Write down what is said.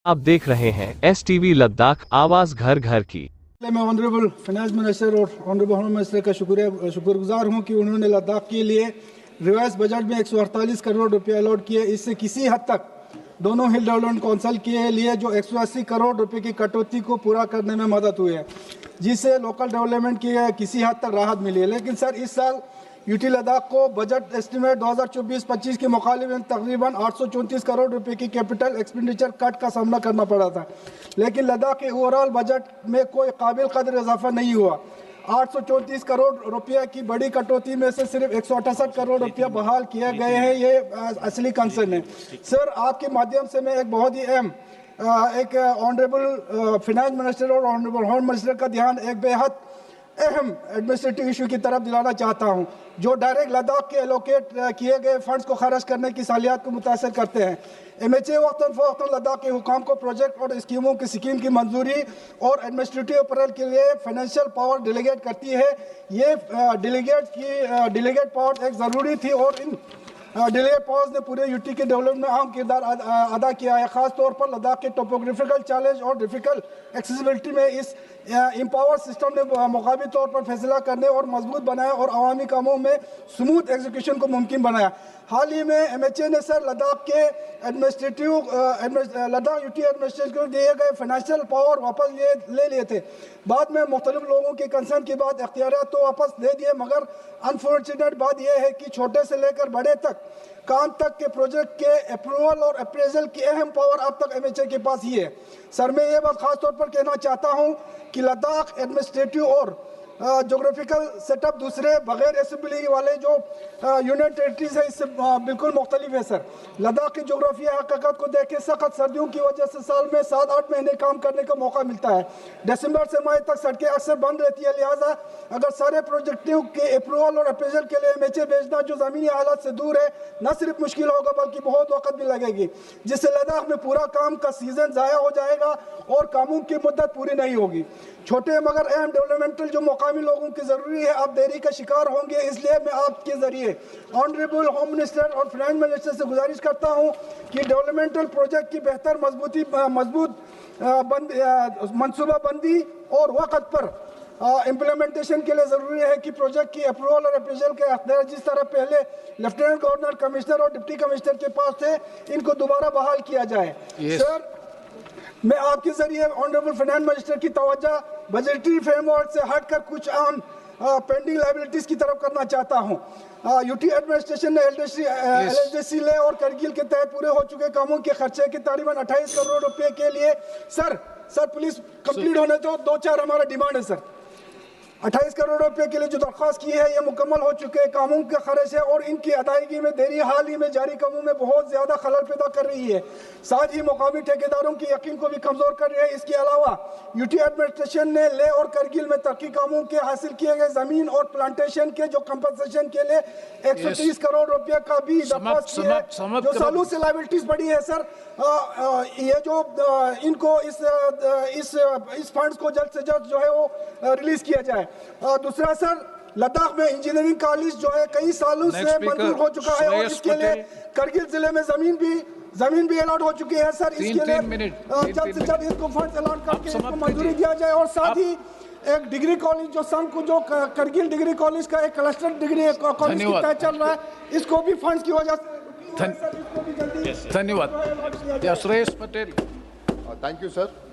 आप देख रहे हैं STV लद्दाख, आवाज घर घर की। मैं ऑनरेबल फाइनेंस मिनिस्टर और ऑनरेबल होम मिनिस्टर का शुक्रगुजार हूं कि उन्होंने लद्दाख के लिए रिवाइज बजट में 148 करोड़ रुपए अलॉट किए। इससे किसी हद तक दोनों हिल डेवलपमेंट काउंसिल के लिए जो 180 करोड़ रुपए की कटौती को पूरा करने में मदद हुई है, जिससे लोकल डेवलपमेंट की किसी हद तक राहत मिली है। लेकिन सर, इस साल यूटी लद्दाख को बजट एस्टिमेट 2024-25 के मुकाबले में तकरीबन 834 करोड़ रुपए की कैपिटल एक्सपेंडिचर कट का सामना करना पड़ा था। लेकिन लद्दाख के ओवरऑल बजट में कोई काबिल कदर इजाफा नहीं हुआ। 834 करोड़ रुपया की बड़ी कटौती में से सिर्फ 168 करोड़ रुपया बहाल किए गए हैं। ये असली कंसर्न है। सर, आपके माध्यम से मैं एक बहुत ही अहम एक ऑनरेबल फाइनेंस मिनिस्टर और ऑनरेबल होम मिनिस्टर का ध्यान एक बेहद अहम एडमिनिस्ट्रेटिव इशू की तरफ दिलाना चाहता हूं, जो डायरेक्ट लद्दाख के एलोकेट किए गए फंड्स को खर्च करने की सालियात को मुतासर करते हैं। MHA वक्तन फ़वक्तन लद्दाख के हुकाम को प्रोजेक्ट और स्कीमों की स्कीम की मंजूरी और एडमिनिस्ट्रेटिव अप्रूवल के लिए फाइनेंशियल पावर डिलीगेट करती है। ये डिलीगेट पावर एक ज़रूरी थी और इन डिलीगेट पावर्स ने पूरे यूटी के डेवलपमेंट में अहम किरदार अदा किया है। खास तौर पर लद्दाख के टोपोग्राफिकल चैलेंज और डिफिकल्ट एक्सेसिबिलिटी में इस एम्पावर सिस्टम ने मुकाबली तौर पर फैसला करने और मजबूत बनाया और अवामी कामों में स्मूथ एग्जीक्यूशन को मुमकिन बनाया। हाल ही में MHA ने सर लद्दाख के लद्दाख यूटी एडमिनिस्ट्रेशन को दिए गए फाइनेंशियल पावर वापस ले लिए थे। बाद में मुख्तलिफ लोगों के कंसर्न के बाद अख्तियारात तो वापस दे दिए, मगर अनफॉर्चुनेट बात यह है कि छोटे से लेकर बड़े तक काम तक के प्रोजेक्ट के अप्रूवल और अप्रेजल की अहम पावर अब तक MHA के पास ही है। सर, मैं ये बात खास तौर पर कहना चाहता हूँ कि लद्दाख एडमिनिस्ट्रेटिव और जोग्राफिकल सेटअप दूसरे बगैर असेंबली वाले जो यूनियन टेरिटरीज है इससे बिल्कुल मुख्तलिफ है। सर, लद्दाख की जोग्राफिया हकीकत को देख के सख्त सर्दियों की वजह से साल में 7-8 महीने काम करने का मौका मिलता है। दिसंबर से मई तक सड़कें अक्सर बंद रहती है। लिहाजा अगर सारे प्रोजेक्टों के अप्रूवल और अप्रेजल के लिए MHA भेजना जो ज़मीनी हालात से दूर है, न सिर्फ मुश्किल होगा बल्कि बहुत वक्त भी लगेगी, जिससे लद्दाख में पूरा काम का सीजन ज़ाया हो जाएगा और कामों की मुद्दत पूरी नहीं होगी। छोटे मगर अहम डेवलपमेंटल जो मुकामी लोगों की ज़रूरी है, आप देरी का शिकार होंगे। इसलिए मैं आपके ज़रिए ऑनरेबल होम मिनिस्टर और फाइनेंस मिनिस्टर से गुजारिश करता हूं कि डेवलपमेंटल प्रोजेक्ट की बेहतर मजबूत मनसूबाबंदी और वक्त पर इम्प्लीमेंटेशन के लिए ज़रूरी है कि प्रोजेक्ट की अप्रूवल और अप्रेजल के अख्तियार जिस तरह पहले लेफ्टिनेंट गवर्नर, कमिश्नर और डिप्टी कमिश्नर के पास थे, इनको दोबारा बहाल किया जाए। सर, मैं आपके जरिए ऑनरेबल फाइनेंस मिनिस्टर की तवज्जो बजटरी फ्रेमवर्क से हटकर कुछ आम पेंडिंग लायबिलिटीज की तरफ करना चाहता हूं। यूटी एडमिनिस्ट्रेशन ने LHDC ले और करगिल के तहत पूरे हो चुके कामों के खर्चे के तकरीबन 28 करोड़ रुपए के लिए सर प्लीज कंप्लीट होने तो 2-4 हमारा डिमांड है। सर, 28 करोड़ रुपए के लिए जो दरख्वास्त की है, ये मुकम्मल हो चुके कामों के खर्च है और इनकी अदायगी में देरी हाल ही में जारी कामों में बहुत ज़्यादा खलल पैदा कर रही है। साथ ही मुकामी ठेकेदारों की यकीन को भी कमज़ोर कर रही है। इसके अलावा यूटी एडमिनिस्ट्रेशन ने ले और करगिल में तरक्की कामों के हासिल किए गए ज़मीन और प्लांटेशन के जो कंपनसेशन के लिए 130 करोड़ रुपये का भी दरख्वास्त की है, जो सालों से लायबिलिटीज बढ़ी है। सर, ये जो इनको इस फंड्स को जल्द से जल्द जो है वो रिलीज किया जाए। दूसरा सर, लद्दाख में इंजीनियरिंग कॉलेज जो है कई सालों से मंजूर हो चुका है और इसके लिए करगिल जिले में जमीन भी अलॉट हो चुकी है। सर, इसके लिए जल्द से जल्द इसको फंड अलॉट करके इसको मंजूरी दिया जाए। और साथ ही एक डिग्री कॉलेज जो संघ को जो करगिल डिग्री कॉलेज का एक क्लस्टर डिग्री कॉलेज की तय चल रहा है, इसको भी फंड्स की वजह से धन्यवाद। Suresh Patel. Thank you sir.